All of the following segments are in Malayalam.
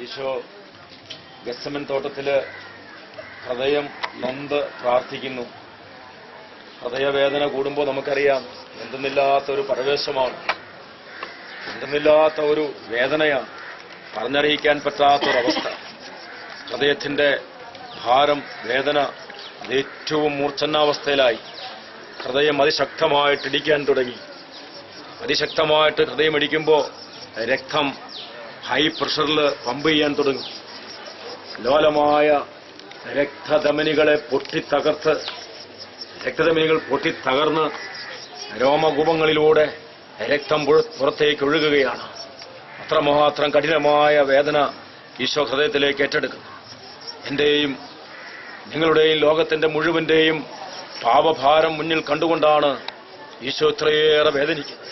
ഈശോ ഗെത്സമൻ തോട്ടത്തിൽ ഹൃദയം നൊന്ത് പ്രാർത്ഥിക്കുന്നു. ഹൃദയവേദന കൂടുമ്പോൾ നമുക്കറിയാം എന്തെന്നില്ലാത്ത ഒരു പരവേശമാണ്, എന്തെന്നില്ലാത്ത ഒരു വേദനയാണ്, പറഞ്ഞറിയിക്കാൻ പറ്റാത്തൊരവസ്ഥ. ഹൃദയത്തിൻ്റെ ഭാരം, വേദന അത് ഏറ്റവും മൂർച്ഛന്നാവസ്ഥയിലായി. ഹൃദയം അതിശക്തമായിട്ടിടിക്കാൻ തുടങ്ങി. അതിശക്തമായിട്ട് ഹൃദയമിടിക്കുമ്പോൾ രക്തം ഹൈ പ്രഷറിൽ പമ്പ് ചെയ്യാൻ തുടങ്ങും. ലോലമായ രക്തധമനികളെ പൊട്ടിത്തകർത്ത്, രക്തധമനികൾ പൊട്ടിത്തകർന്ന് രോമകൂപങ്ങളിലൂടെ രക്തം പുറത്തേക്ക് ഒഴുകുകയാണ്. അത്രമാത്രം കഠിനമായ വേദന ഈശോ ഹൃദയത്തിലേക്ക് ഏറ്റെടുക്കുന്നു. എന്റെയും നിങ്ങളുടെയും ലോകത്തിന്റെ മുഴുവന്റെയും പാപഭാരം മുന്നിൽ കണ്ടുകൊണ്ടാണ് ഈശോ ഇത്രയേറെ വേദനിക്കുന്നത്.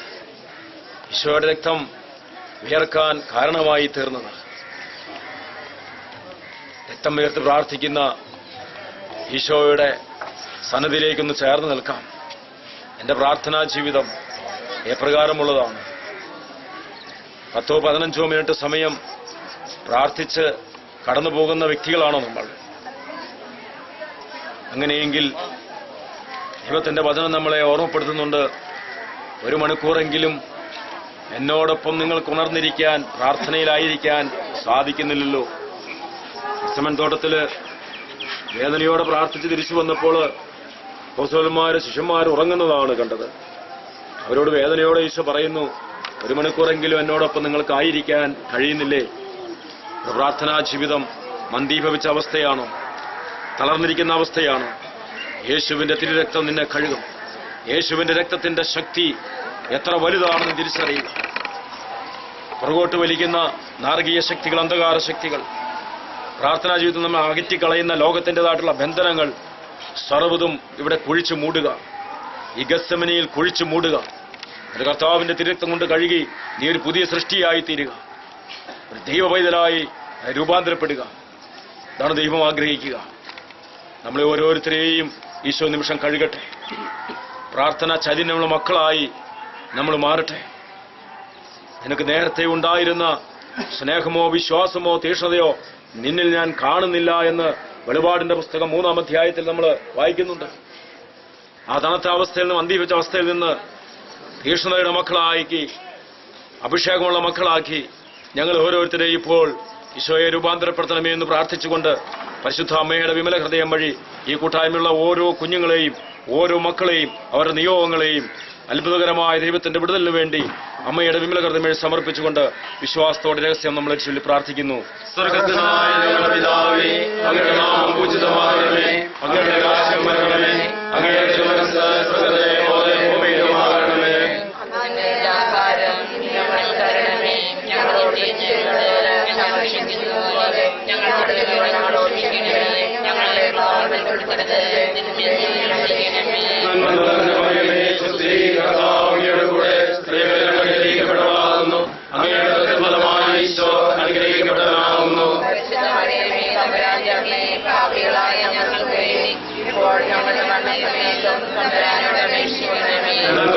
ഈശോയുടെ രക്തം വിയർക്കാൻ കാരണമായി തീർന്നത്. രക്തം വിയർത്ത് പ്രാർത്ഥിക്കുന്ന ഈശോയുടെ സന്നിധിയിലേക്കൊന്ന് ചേർന്ന് നിൽക്കാം. എന്റെ പ്രാർത്ഥനാ ജീവിതം എപ്രകാരമുള്ളതാണ്? 10-15 മിനിറ്റ് സമയം പ്രാർത്ഥിച്ച് കടന്നു പോകുന്ന വ്യക്തികളാണോ നമ്മൾ? അങ്ങനെയെങ്കിൽ ദൈവത്തിന്റെ വചനം നമ്മളെ ഓർമ്മപ്പെടുത്തുന്നുണ്ട്, 1 മണിക്കൂറെങ്കിലും എന്നോടൊപ്പം നിങ്ങൾക്ക് ഉണർന്നിരിക്കാൻ, പ്രാർത്ഥനയിലായിരിക്കാൻ സാധിക്കുന്നില്ലല്ലോ. ഗെത്സമൻ തോട്ടത്തില് വേദനയോടെ പ്രാർത്ഥിച്ച് തിരിച്ചു വന്നപ്പോൾ അപ്പോസ്തലന്മാരും ശിഷ്യന്മാരും ഉറങ്ങുന്നതാണ് കണ്ടത്. അവരോട് വേദനയോടെ ഈശോ പറയുന്നു, 1 മണിക്കൂറെങ്കിലും എന്നോടൊപ്പം നിങ്ങൾക്കായിരിക്കാൻ കഴിയുന്നില്ലേ? പ്രാർത്ഥനാ ജീവിതം മന്ദീഭവിച്ച അവസ്ഥയാണോ? തളർന്നിരിക്കുന്ന അവസ്ഥയാണോ? യേശുവിന്റെ തിരുരക്തം നിന്നെ കഴുകും. യേശുവിന്റെ രക്തത്തിന്റെ ശക്തി എത്ര വലുതാണെന്ന് തിരിച്ചറിയുക. പുറകോട്ട് വലിക്കുന്ന നാരകീയ ശക്തികൾ, അന്ധകാര ശക്തികൾ, പ്രാർത്ഥനാ ജീവിതം നമ്മൾ അകറ്റിക്കളയുന്ന ലോകത്തിൻ്റെതായിട്ടുള്ള ബന്ധനങ്ങൾ സർവ്വതും ഇവിടെ കുഴിച്ചു മൂടുക. ഈ ഗെത്സമനിയിൽ കുഴിച്ചു മൂടുക. ഒരു കർത്താവിന്റെ തിരുരക്തം കൊണ്ട് കഴുകി നീ ഒരു പുതിയ സൃഷ്ടിയായി തീരുക, ഒരു ദൈവപൈതലായി രൂപാന്തരപ്പെടുക. ഇതാണ് ദൈവം ആഗ്രഹിക്കുക. നമ്മളെ ഓരോരുത്തരെയും ഈശോ നിമിഷം കഴുകട്ടെ. പ്രാർത്ഥന ചൈതന്യമുള്ള മക്കളായി നമ്മൾ മാറട്ടെ. നിനക്ക് നേരത്തെ ഉണ്ടായിരുന്ന സ്നേഹമോ വിശ്വാസമോ തീഷ്ണതയോ നിന്നിൽ ഞാൻ കാണുന്നില്ല എന്ന് വെളിപാടിന്റെ പുസ്തകം 3-ാം അധ്യായത്തിൽ നമ്മൾ വായിക്കുന്നുണ്ട്. ആ തണുത്ത അവസ്ഥയിൽ നിന്ന്, മന്ദീപിച്ച അവസ്ഥയിൽ നിന്ന് തീഷ്ണതയുടെ മക്കളാക്കി, അഭിഷേകമുള്ള മക്കളാക്കി ഞങ്ങൾ ഓരോരുത്തരെയും ഇപ്പോൾ ഈശോയെ രൂപാന്തരപ്പെടുത്തണമേ എന്ന് പ്രാർത്ഥിച്ചുകൊണ്ട് പരിശുദ്ധ അമ്മയുടെ വിമല ഹൃദയം വഴി ഈ കൂട്ടായ്മയുള്ള ഓരോ കുഞ്ഞുങ്ങളെയും, ഓരോ മക്കളെയും, അവരുടെ നിയോഗങ്ങളെയും അത്ഭുതകരമായ ദൈവത്തിന്റെ വിടുതലിനു വേണ്ടി അമ്മയുടെ വിമല ഹൃദയം വഴി സമർപ്പിച്ചുകൊണ്ട് വിശ്വാസത്തോടെ രഹസ്യം നമ്മളെ ചൊല്ലി പ്രാർത്ഥിക്കുന്നു. സ്വർഗ്ഗസ്ഥനായ ഞങ്ങളുടെ പിതാവേ, അങ്ങയുടെ നാമം പൂജിതമാകണമേ, അങ്ങയുടെ രാജ്യം വരണമേ, അങ്ങയുടെ തിരുമനസ്സ് സ്വർഗ്ഗത്തിലെ പോലെ ഭൂമിയിലുമാകണമേ. അങ്ങയുടെ ആഹാരം ഞങ്ങൾക്ക് തരണമേ, ഞങ്ങളോട് ഞങ്ങളോട് ക്ഷമിക്കുന്നതുപോലെ ഞങ്ങളോട് ഞങ്ങളോട് ക്ഷമിക്കണമേ, ഞങ്ങളെ പാപപ്പെടുത്തരുത്, ഞങ്ങളുടെ